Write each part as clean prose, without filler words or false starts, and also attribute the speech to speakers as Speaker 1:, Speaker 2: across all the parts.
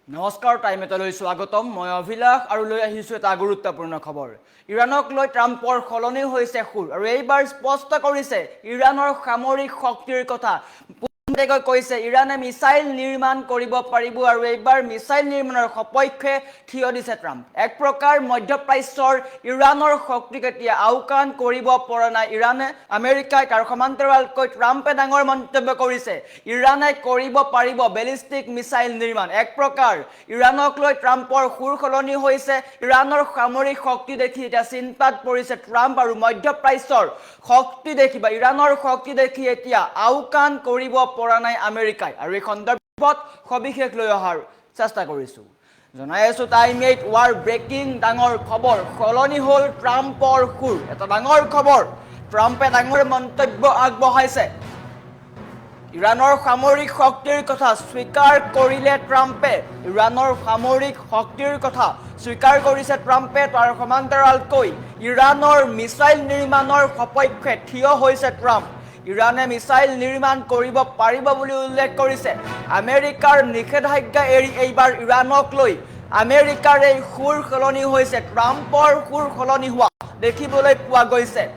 Speaker 1: নমস্কাৰ টাইমেটলৈ স্বাগতম মই অভিলাষ আৰু লৈ আহিছো এটা গুৰুত্বপূৰ্ণ খবৰ ইৰাণক লৈ ট্ৰাম্পৰ খলনি হৈছে সুৰ আৰু এইবাৰ স্পষ্ট কৰিছে ইৰাণৰ সামৰিক শক্তিৰ কথা কৈছে ইৰাণে মিসাইল নিৰ্মাণ কৰিব পাৰিব আৰু এইবাৰ মিসাইল নিৰ্মাণৰ সপক্ষে থিয় দিছে ট্ৰাম্প এক প্ৰকাৰ মধ্যপ্ৰাচ্যৰ ইৰাণৰ শক্তিক এতিয়া আওকাণ কৰিব পৰা নাই ইৰাণে আমেৰিকাই তাৰ সমান্তৰালকৈ ট্ৰাম্পে ডাঙৰ মন্তব্য কৰিছে ইৰাণে কৰিব পাৰিব বেলিষ্টিক মিসাইল নিৰ্মাণ এক প্ৰকাৰ ইৰাণক লৈ ট্ৰাম্পৰ সুৰ খলনি হৈছে ইৰাণৰ সামৰিক শক্তি দেখি এতিয়া চিন্তাত পৰিছে ট্ৰাম্প আৰু মধ্যপ্ৰাচ্যৰ শক্তি দেখি বা ইৰাণৰ শক্তি দেখি এতিয়া আওকাণ কৰিব পৰা নাই আমেৰিকাই আৰু এই সন্দৰ্ভত সবিশেষ লৈ অহাৰ চেষ্টা কৰিছো জনাই আছো টাইম 8 ৱাৰ ব্ৰেকিং ডাঙৰ খবৰ খলনি হল ট্ৰাম্পৰ সুৰ এটা ডাঙৰ খবৰ ট্ৰাম্পে ডাঙৰ মন্তব্য আগবঢ়াইছে ইৰাণৰ সামৰিক শক্তিৰ কথা স্বীকাৰ কৰিলে ট্ৰাম্পে ইৰাণৰ সামৰিক শক্তিৰ কথা স্বীকাৰ কৰিছে ট্ৰাম্পে তাৰ সমান্তৰালকৈ ইৰাণৰ মিসাইল নিৰ্মাণৰ সপক্ষে থিয় হৈছে ট্ৰাম্প ইৰাণে মিসাইল নিৰ্মাণ কৰিব পাৰিব বুলি উল্লেখ কৰিছে আমেৰিকাৰ নিষেধাজ্ঞা এৰি এইবাৰ ইৰাণক লৈ আমেৰিকাৰ এই সুৰ খলনি হৈছে ট্ৰাম্পৰ সুৰ খলনি হোৱা দেখিবলৈ পোৱা গৈছে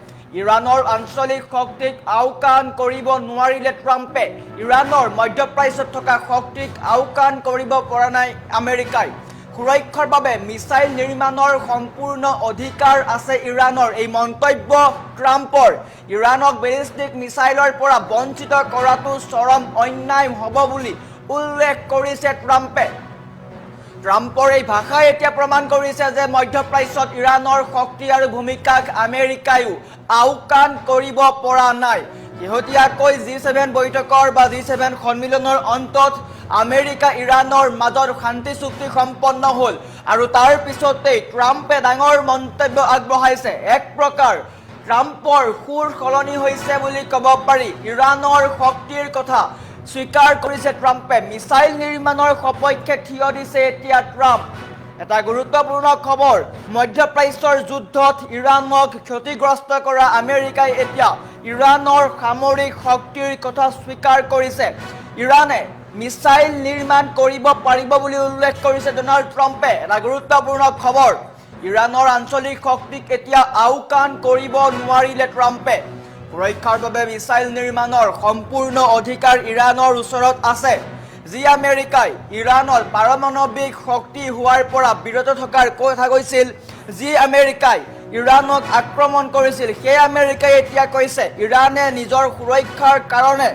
Speaker 1: ইৰাণৰ আঞ্চলিক শক্তিক আওকাণ কৰিব নোৱাৰিলে ট্ৰাম্পে ইৰাণৰ মধ্যপ্ৰাচ্যত থকা শক্তিক আওকাণ কৰিব পৰা নাই আমেৰিকাই সুৰক্ষাৰ বাবে মিসাইল নিৰ্মাণৰ সম্পূৰ্ণ অধিকাৰ আছে ইৰাণৰ এই মন্তব্য ট্ৰাম্পৰ ইৰাণক বেলিষ্টিক মিসাইলৰ পৰা বঞ্চিত কৰাটো চৰম অন্যায় হ'ব বুলি উল্লেখ কৰিছে ট্ৰাম্পে ট্ৰাম্পৰ এই ভাষাই এতিয়া প্ৰমাণ কৰিছে যে মধ্যপ্ৰাচ্যত ইৰাণৰ শক্তি আৰু ভূমিকাক আমেৰিকায়ো আওকাণ কৰিব পৰা নাই শেহতীয়াকৈ G7 বৈঠকৰ বা G7 সন্মিলনৰ অন্তত আমেৰিকা ইৰাণৰ মাজত শান্তি চুক্তি সম্পন্ন হ'ল আৰু তাৰ পিছতেই ট্ৰাম্পে ডাঙৰ মন্তব্য আগবঢ়াইছে এক প্ৰকাৰ ট্ৰাম্পৰ সুৰ খলনি হৈছে বুলি ক'ব পাৰি ইৰাণৰ শক্তিৰ কথা স্বীকাৰ কৰিছে ট্ৰাম্পে মিসাইল নিৰ্মাণৰ সপক্ষে থিয় দিছে এতিয়া ট্ৰাম্প এটা গুৰুত্বপূৰ্ণ খবৰ মধ্যপ্ৰাচ্যৰ যুদ্ধত ইৰাণক ক্ষতিগ্ৰস্ত কৰা আমেৰিকাই এতিয়া ইৰাণৰ সামৰিক শক্তিৰ কথা স্বীকাৰ কৰিছে ইৰাণে মিসাইল নিৰ্মাণ কৰিব পাৰিব বুলি উল্লেখ কৰিছে ডোনাল্ড ট্ৰাম্পে এটা গুৰুত্বপূৰ্ণ খবৰ ইৰাণৰ আঞ্চলিক শক্তিক এতিয়া আওকাণ কৰিব নোৱাৰিলে ট্ৰাম্পে সুৰক্ষাৰ বাবে মিসাইল নিৰ্মাণৰ সম্পূৰ্ণ অধিকাৰ ইৰাণৰ ওচৰত আছে যি আমেৰিকাই ইৰাণৰ পাৰমাণৱিক শক্তি হোৱাৰ পৰা বিৰত থকাৰ কথা কৈছিল যি আমেৰিকাই ইৰাণক আক্ৰমণ কৰিছিল সেই আমেৰিকাই এতিয়া কৈছে ইৰাণে নিজৰ সুৰক্ষাৰ কাৰণে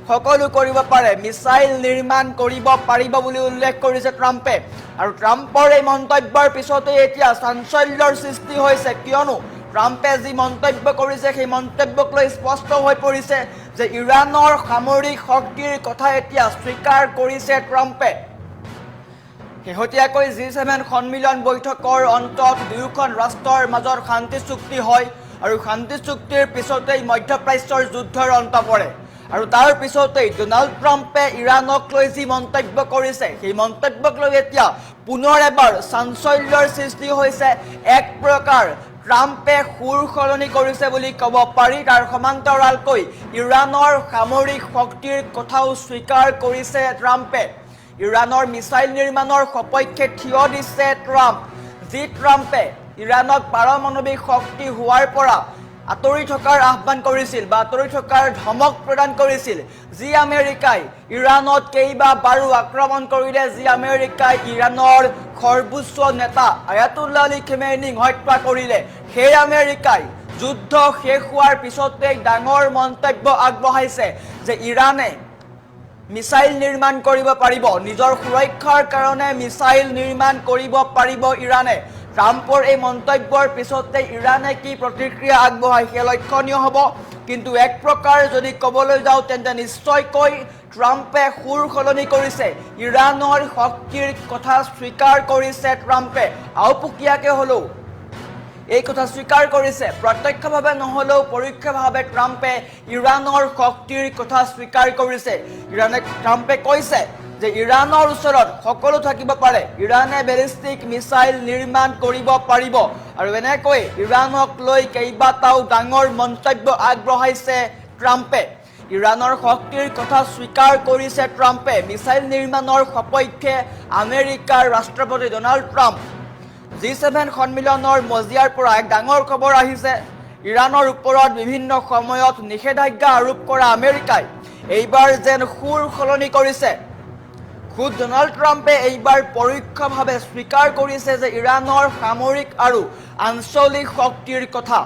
Speaker 1: সকলো কৰিব পাৰে মিসাইল নিৰ্মাণ কৰিব পাৰিব বুলি উল্লেখ কৰিছে ট্ৰাম্পে আৰু ট্ৰাম্পৰ এই মন্তব্যৰ পিছতে এতিয়া চাঞ্চল্যৰ সৃষ্টি হৈছে কিয়নো ট্ৰাম্পে যি মন্তব্য কৰিছে সেই মন্তব্যক লৈ স্পষ্ট হৈ পৰিছে যে ইৰাণৰ সামৰিক শক্তিৰ কথা এতিয়া স্বীকাৰ কৰিছে ট্ৰাম্পে শেহতীয়াকৈ G7 সন্মিলন বৈঠকৰ অন্তত দুয়োখন ৰাষ্ট্ৰৰ মাজত শান্তি চুক্তি হয় আৰু শান্তি চুক্তিৰ পিছতেই মধ্যপ্ৰাচ্যৰ যুদ্ধৰ অন্ত পৰে আৰু তাৰ পিছতেই ডোনাল্ড ট্ৰাম্পে ইৰাণক লৈ যি মন্তব্য কৰিছে সেই মন্তব্যক লৈ এতিয়া পুনৰ এবাৰ চাঞ্চল্যৰ সৃষ্টি হৈছে এক প্ৰকাৰ ট্ৰাম্পে সুৰ খলনি কৰিছে বুলি ক'ব পাৰি তাৰ সমান্তৰালকৈ ইৰাণৰ সামৰিক শক্তিৰ কথাও স্বীকাৰ কৰিছে ট্ৰাম্পে ইৰাণৰ মিসাইল নিৰ্মাণৰ সপক্ষে থিয় দিছে ট্ৰাম্প যি ট্ৰাম্পে ইৰাণক পাৰমাণৱিক শক্তি হোৱাৰ পৰা আঁতৰি থকাৰ আহ্বান কৰিছিল বা আঁতৰি থকাৰ ধমক প্ৰদান কৰিছিল যি আমেৰিকাই ইৰাণত কেইবাবাৰো আক্ৰমণ কৰিলে যি আমেৰিকাই ইৰাণৰ সৰ্বোচ্চ নেতা আয়াতুল্লাহ আলী খামেনীক হত্যা কৰিলে সেই আমেৰিকাই যুদ্ধ শেষ হোৱাৰ পিছতেই ডাঙৰ মন্তব্য আগবঢ়াইছে যে ইৰাণে মিসাইল নিৰ্মাণ কৰিব পাৰিব নিজৰ সুৰক্ষাৰ কাৰণে মিসাইল নিৰ্মাণ কৰিব পাৰিব ইৰাণে ট্ৰাম্পৰ এই মন্তব্যৰ পিছতে ইৰাণে কি প্ৰতিক্ৰিয়া আগবঢ়ায় সেই লক্ষণীয় হ'ব কিন্তু এক প্ৰকাৰ যদি ক'বলৈ যাওঁ তেন্তে নিশ্চয়কৈ ট্ৰাম্পে সুৰ খলনি কৰিছে ইৰাণৰ শক্তিৰ কথা স্বীকাৰ কৰিছে ট্ৰাম্পে আওপুকীয়াকৈ হ'লেও এই কথা স্বীকাৰ কৰিছে প্ৰত্যক্ষভাৱে নহলেও পৰোক্ষভাৱে ট্ৰাম্পে ইৰাণৰ শক্তিৰ কথা স্বীকাৰ কৰিছে ট্ৰাম্পে কৈছে যে ইৰাণৰ ওচৰত সকলো থাকিব পাৰে ইৰাণে বেলিষ্টিক মিসাইল নিৰ্মাণ কৰিব পাৰিব আৰু এনেকৈ ইৰাণক লৈ কেইবাটাও ডাঙৰ মন্তব্য আগবঢ়াইছে ট্ৰাম্পে ইৰাণৰ শক্তিৰ কথা স্বীকাৰ কৰিছে ট্ৰাম্পে মিছাইল নিৰ্মাণৰ সপক্ষে আমেৰিকাৰ ৰাষ্ট্ৰপতি ডনাল্ড ট্ৰাম্প G7 সন্মিলনৰ মজিয়াৰ পৰা এক ডাঙৰ খবৰ আহিছে ইৰাণৰ ওপৰত বিভিন্ন সময়ত নিষেধাজ্ঞা আৰোপ কৰা আমেৰিকাই এইবাৰ যেন সুৰ সলনি কৰিছে খুদ ডনাল্ড ট্ৰাম্পে এইবাৰ পৰোক্ষভাৱে স্বীকাৰ কৰিছে যে ইৰাণৰ সামৰিক আৰু আঞ্চলিক শক্তিৰ কথা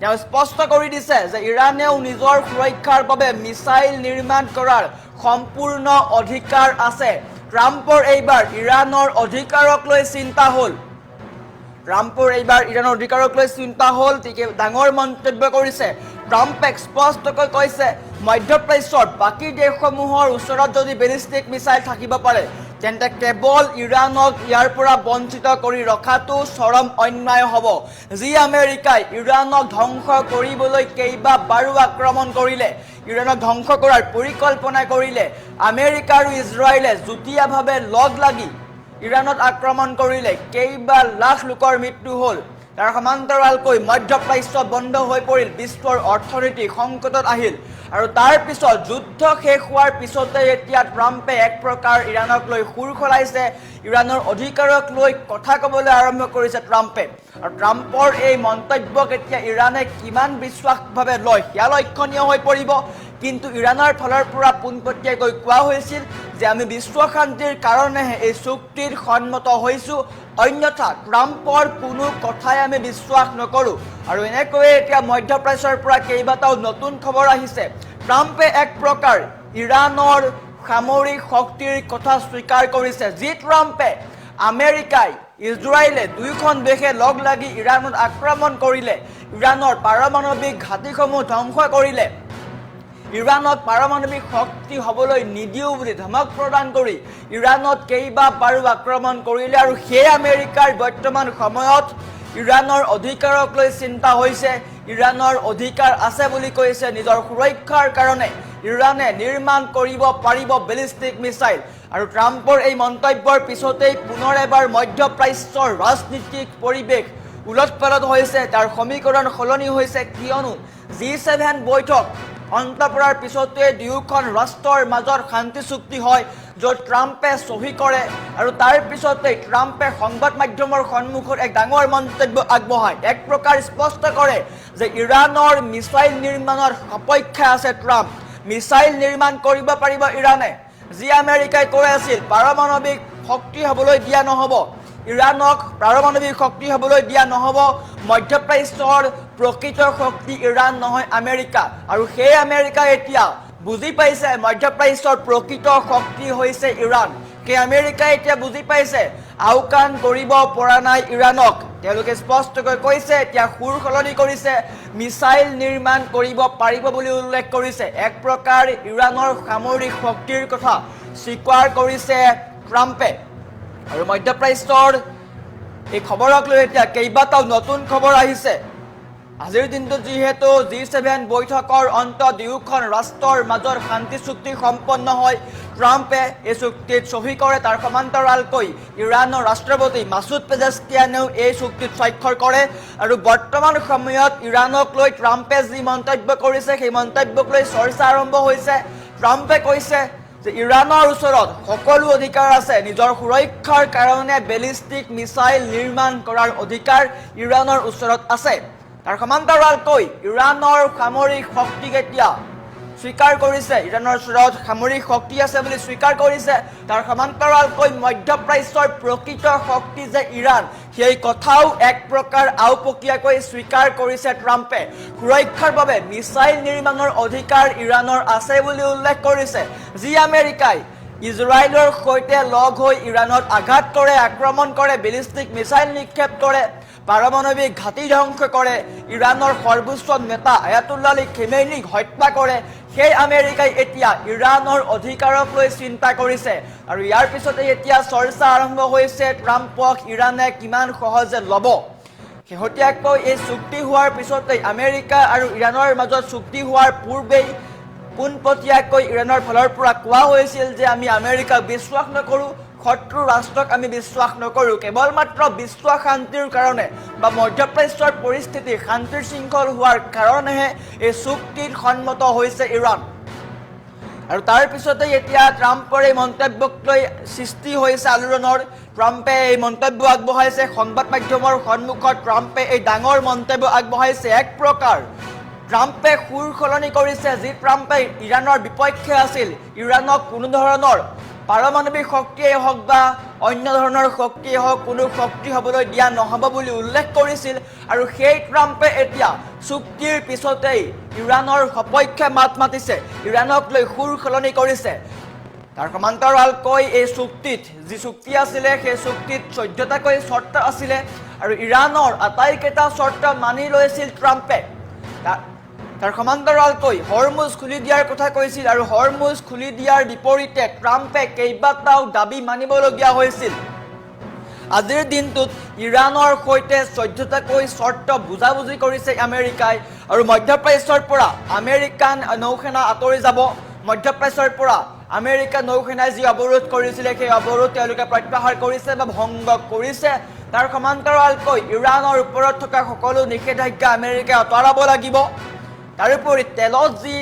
Speaker 1: তেওঁ স্পষ্ট কৰি দিছে যে ইৰাণেও নিজৰ সুৰক্ষাৰ বাবে মিছাইল নিৰ্মাণ কৰাৰ সম্পূৰ্ণ অধিকাৰ আছে ট্ৰাম্পৰ এইবাৰ ইৰাণৰ অধিকাৰক লৈ চিন্তা হ'ল ট্ৰাম্পৰ এইবাৰ ইৰাণৰ অধিকাৰক লৈ চিন্তা হ'ল ঠিক ডাঙৰ মন্তব্য কৰিছে ট্ৰাম্পে স্পষ্টকৈ কৈছে মধ্যপ্ৰাচ্যৰ বাকী দেশসমূহৰ ওচৰত যদি বেলিষ্টিক মিছাইল থাকিব পাৰে তেন্তে কেৱল ইৰাণক ইয়াৰ পৰা বঞ্চিত কৰি ৰখাটো চৰম অন্যায় হ'ব যি আমেৰিকাই ইৰাণক ধ্বংস কৰিবলৈ কেইবাবাৰো আক্ৰমণ কৰিলে ইৰাণক ধ্বংস কৰাৰ পৰিকল্পনা কৰিলে আমেৰিকা আৰু ইজৰাইলে যুটীয়াভাৱে লগ লাগি ইৰাণত আক্ৰমণ কৰিলে কেইবা লাখ লোকৰ মৃত্যু হ'ল তাৰ সমান্তৰালকৈ মধ্যপ্ৰাচ্য বন্ধ হৈ পৰিল বিশ্বৰ অৰ্থনীতি সংকটত আহিল আৰু তাৰ পিছত যুদ্ধ শেষ হোৱাৰ পিছতে এতিয়া ট্ৰাম্পে এক প্ৰকাৰ ইৰাণক লৈ সুৰ খলাইছে ইৰাণৰ অধিকাৰক লৈ কথা ক'বলৈ আৰম্ভ কৰিছে ট্ৰাম্পে আৰু ট্ৰাম্পৰ এই মন্তব্যক এতিয়া ইৰাণে কিমান বিশ্বাসভাৱে লয় সেয়া লক্ষণীয় হৈ পৰিব কিন্তু ইৰাণৰ ফালৰ পৰা পোনপটীয়াকৈ কোৱা হৈছিল যে আমি বিশ্ব শান্তিৰ কাৰণেহে এই চুক্তিত সন্মত হৈছোঁ অন্যথা ট্ৰাম্পৰ কোনো কথাই আমি বিশ্বাস নকৰোঁ আৰু এনেকৈয়ে এতিয়া মধ্যপ্ৰাচ্যৰ পৰা কেইবাটাও নতুন খবৰ আহিছে ট্ৰাম্পে এক প্ৰকাৰ ইৰাণৰ সামৰিক শক্তিৰ কথা স্বীকাৰ কৰিছে যি ট্ৰাম্পে আমেৰিকাই ইজৰাইলে দুয়োখন দেশে লগ লাগি ইৰাণত আক্ৰমণ কৰিলে ইৰাণৰ পাৰমাণৱিক ঘাটিসমূহ ধ্বংস কৰিলে ইৰাণত পাৰমাণৱিক শক্তি হ'বলৈ নিদিওঁ বুলি ধমক প্ৰদান কৰি ইৰাণত কেইবাবাৰো আক্ৰমণ কৰিলে আৰু সেই আমেৰিকাৰ বৰ্তমান সময়ত ইৰাণৰ অধিকাৰক লৈ চিন্তা হৈছে ইৰাণৰ অধিকাৰ আছে বুলি কৈছে নিজৰ সুৰক্ষাৰ কাৰণে ইৰাণে নিৰ্মাণ কৰিব পাৰিব বেলিষ্টিক মিছাইল আৰু ট্ৰাম্পৰ এই মন্তব্যৰ পিছতেই পুনৰ এবাৰ মধ্যপ্ৰাচ্যৰ ৰাজনীতিক পৰিৱেশ উলট-পালট হৈছে তাৰ সমীকৰণ সলনি হৈছে কিয়নো G7 বৈঠক অন্ত পৰাৰ পিছতে দুয়োখন ৰাষ্ট্ৰৰ মাজত শান্তি চুক্তি হয় য'ত ট্ৰাম্পে চহী কৰে আৰু তাৰ পিছতে ট্ৰাম্পে সংবাদ মাধ্যমৰ সন্মুখত এক ডাঙৰ মন্তব্য আগবঢ়ায় এক প্ৰকাৰ স্পষ্ট কৰে যে ইৰাণৰ মিছাইল নিৰ্মাণৰ সপক্ষে আছে ট্ৰাম্প মিছাইল নিৰ্মাণ কৰিব পাৰিব ইৰাণে যি আমেৰিকাই কৈ আছিল পাৰমাণৱিক শক্তি হ'বলৈ দিয়া নহ'ব ইৰাণক পাৰমাণৱিক শক্তি হ'বলৈ দিয়া নহ'ব মধ্যপ্ৰাচ্যৰ প্ৰকৃত শক্তি ইৰাণ নহয় আমেৰিকা আৰু সেই আমেৰিকা এতিয়া বুজি পাইছে মধ্যপ্ৰাচ্যৰ প্ৰকৃত শক্তি হৈছে ইৰাণ সেই আমেৰিকা এতিয়া বুজি পাইছে আওকাণ কৰিব পৰা নাই ইৰাণক তেওঁলোকে স্পষ্টকৈ কৈছে এতিয়া সুৰ সলনি কৰিছে মিছাইল নিৰ্মাণ কৰিব পাৰিব বুলি উল্লেখ কৰিছে এক প্ৰকাৰ ইৰাণৰ সামৰিক শক্তিৰ কথা স্বীকাৰ কৰিছে ট্ৰাম্পে আৰু মধ্যপ্ৰাচ্যৰ এই খবৰক লৈ এতিয়া কেইবাটাও নতুন খবৰ আহিছে আজিৰ দিনটোত যিহেতু G7 বৈঠকৰ অন্ত দুয়োখন ৰাষ্ট্ৰৰ মাজৰ শান্তি চুক্তি সম্পন্ন হয় ট্ৰাম্পে এই চুক্তিত চহী কৰে তাৰ সমান্তৰালকৈ ইৰাণৰ ৰাষ্ট্ৰপতি মাছুদ পেজেছকিয়ানেও এই চুক্তিত স্বাক্ষৰ কৰে আৰু বৰ্তমান সময়ত ইৰাণক লৈ ট্ৰাম্পে যি মন্তব্য কৰিছে সেই মন্তব্যক লৈ চৰ্চা আৰম্ভ হৈছে ট্ৰাম্পে কৈছে যে ইৰাণৰ ওচৰত সকলো অধিকাৰ আছে নিজৰ সুৰক্ষাৰ কাৰণে বেলিষ্টিক মিছাইল নিৰ্মাণ কৰাৰ অধিকাৰ ইৰাণৰ ওচৰত আছে তাৰ সমান্তৰালকৈ ইৰাণৰ সামৰিক শক্তি এতিয়া স্বীকাৰ কৰিছে ইৰাণৰ ওচৰত সামৰিক শক্তি আছে বুলি স্বীকাৰ কৰিছে তাৰ সমান্তৰালকৈ মধ্যপ্ৰাচ্যৰ প্ৰকৃত শক্তি যে ইৰাণ সেই কথাও এক প্ৰকাৰ আওপকীয়াকৈ স্বীকাৰ কৰিছে ট্ৰাম্পে সুৰক্ষাৰ বাবে মিছাইল নিৰ্মাণৰ অধিকাৰ ইৰাণৰ আছে বুলি উল্লেখ কৰিছে যি আমেৰিকাই ইজৰাইলৰ সৈতে লগ হৈ ইৰাণত আঘাত কৰে আক্ৰমণ কৰে বেলিষ্টিক মিছাইল নিক্ষেপ কৰে পাৰমাণৱিক ঘাটি ধ্বংস কৰে ইৰাণৰ সৰ্বোচ্চ নেতা আয়াতুল্লাহ আলী খামেনীক হত্যা কৰে সেই আমেৰিকাই এতিয়া ইৰাণৰ অধিকাৰক লৈ চিন্তা কৰিছে আৰু ইয়াৰ পিছতে এতিয়া চৰ্চা আৰম্ভ হৈছে ট্ৰাম্পক ইৰাণে কিমান সহজে ল'ব শেহতীয়াকৈ এই চুক্তি হোৱাৰ পিছতেই আমেৰিকা আৰু ইৰাণৰ মাজত চুক্তি হোৱাৰ পূৰ্বেই পোনপটীয়াকৈ ইৰাণৰ ফালৰ পৰা কোৱা হৈছিল যে আমি আমেৰিকাক বিশ্বাস নকৰোঁ শত্ৰু ৰাষ্ট্ৰক আমি বিশ্বাস নকৰোঁ কেৱল মাত্ৰ বিশ্ব শান্তিৰ কাৰণে বা মধ্যপ্ৰাচ্যৰ পৰিস্থিতি শান্তিৰ শৃংখল হোৱাৰ কাৰণেহে এই চুক্তিত সন্মত হৈছে ইৰাণ আৰু তাৰ পিছতে এতিয়া ট্ৰাম্পৰ এই মন্তব্যক লৈ সৃষ্টি হৈছে আলোড়নৰ। ট্ৰাম্পে এই মন্তব্য আগবঢ়াইছে সংবাদ মাধ্যমৰ সন্মুখত। ট্ৰাম্পে এই ডাঙৰ মন্তব্য আগবঢ়াইছে। এক প্ৰকাৰ ট্ৰাম্পে সুৰ সলনি কৰিছে। যি ট্ৰাম্পে ইৰাণৰ বিপক্ষে আছিল, ইৰাণক কোনো ধৰণৰ পাৰমাণৱিক শক্তিয়ে হওক বা অন্য ধৰণৰ শক্তিয়ে হওক কোনো শক্তি হ'বলৈ দিয়া নহ'ব বুলি উল্লেখ কৰিছিল। আৰু সেই ট্ৰাম্পে এতিয়া চুক্তিৰ পিছতেই ইৰাণৰ সপক্ষে মাত মাতিছে, ইৰাণক লৈ সুৰ সলনি কৰিছে। তাৰ সমান্তৰালকৈ এই চুক্তিত যি চুক্তি আছিলে সেই চুক্তিত 14টাকৈ চৰ্ত আছিলে আৰু ইৰাণৰ আটাইকেইটা চৰ্ত মানি লৈছিল ট্ৰাম্পে। তাৰ সমান্তৰালকৈ হৰমুজ খুলি দিয়াৰ কথা কৈছিল আৰু হৰমুজ খুলি দিয়াৰ বিপৰীতে ট্ৰাম্পে কেইবাটাও দাবী মানিবলগীয়া হৈছিল। আজিৰ দিনটোত ইৰাণৰ সৈতে 14টাকৈ চৰ্ত বুজাবুজি কৰিছে আমেৰিকাই আৰু মধ্যপ্ৰাচ্যৰ পৰা আমেৰিকান নৌসেনা আঁতৰি যাব। মধ্যপ্ৰাচ্যৰ পৰা আমেৰিকা নৌসেনাই যি অৱৰোধ কৰিছিলে সেই অৱৰোধ তেওঁলোকে প্ৰত্যাহাৰ কৰিছে বা ভংগ কৰিছে। তাৰ সমান্তৰালকৈ ইৰাণৰ ওপৰত থকা সকলো নিষেধাজ্ঞা আমেৰিকাই আঁতৰাব লাগিব। তাৰোপৰি তেলত যি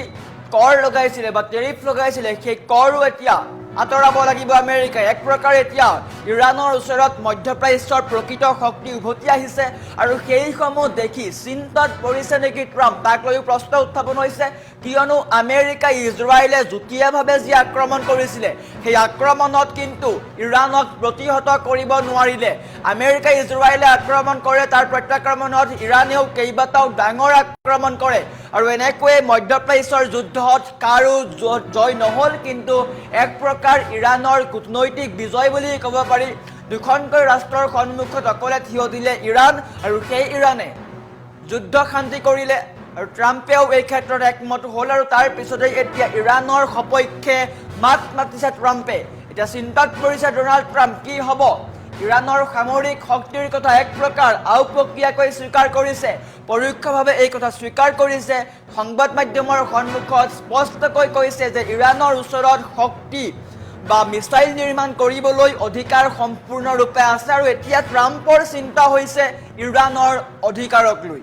Speaker 1: কৰ লগাইছিলে বা টেৰিফ লগাইছিলে সেই কৰো এতিয়া আঁতৰাব লাগিব আমেৰিকাই। এক প্ৰকাৰে এতিয়া ইৰাণৰ ওচৰত মধ্যপ্ৰাচ্যৰ প্ৰকৃত শক্তি উভতি আহিছে আৰু সেইসমূহ দেখি চিন্তাত পৰিছে নেকি ট্ৰাম্প, তাক লৈও প্ৰশ্ন উত্থাপন হৈছে। কিয়নো আমেৰিকা ইজৰাইলে যুটীয়াভাৱে যি আক্ৰমণ কৰিছিলে সেই আক্ৰমণত কিন্তু ইৰাণক প্ৰতিহত কৰিব নোৱাৰিলে। আমেৰিকা ইজৰাইলে আক্ৰমণ কৰে, তাৰ প্ৰত্যাক্ৰমণত ইৰাণেও কেইবাটাও ডাঙৰ আক্ৰমণ কৰে আৰু এনেকৈয়ে মধ্যপ্ৰাচ্যৰ যুদ্ধত কাৰো জয় নহ'ল, কিন্তু এক প্ৰকাৰ ইৰাণৰ কূটনৈতিক বিজয় বুলি ক'ব পাৰি। দুখনকৈ ৰাষ্ট্ৰৰ সন্মুখত অকলে থিয় দিলে ইৰাণ আৰু সেই ইৰাণে যুদ্ধ শান্তি কৰিলে আৰু ট্ৰাম্পেও এই ক্ষেত্ৰত একমত হ'ল আৰু তাৰ পিছতে এতিয়া ইৰাণৰ সপক্ষে মাত মাতিছে ট্ৰাম্পে। এতিয়া চিন্তাত পৰিছে ডোনাল্ড ট্ৰাম্প, কি হ'ব? ইৰাণৰ সামৰিক শক্তিৰ কথা এক প্ৰকাৰ আওপকীয়াকৈ স্বীকাৰ কৰিছে, পৰোক্ষভাৱে এই কথা স্বীকাৰ কৰিছে। সংবাদ মাধ্যমৰ সন্মুখত স্পষ্টকৈ কৈছে যে ইৰাণৰ ওচৰত শক্তি বা মিছাইল নিৰ্মাণ কৰিবলৈ অধিকাৰ সম্পূৰ্ণৰূপে আছে আৰু এতিয়া ট্ৰাম্পৰ চিন্তা হৈছে ইৰাণৰ অধিকাৰক লৈ।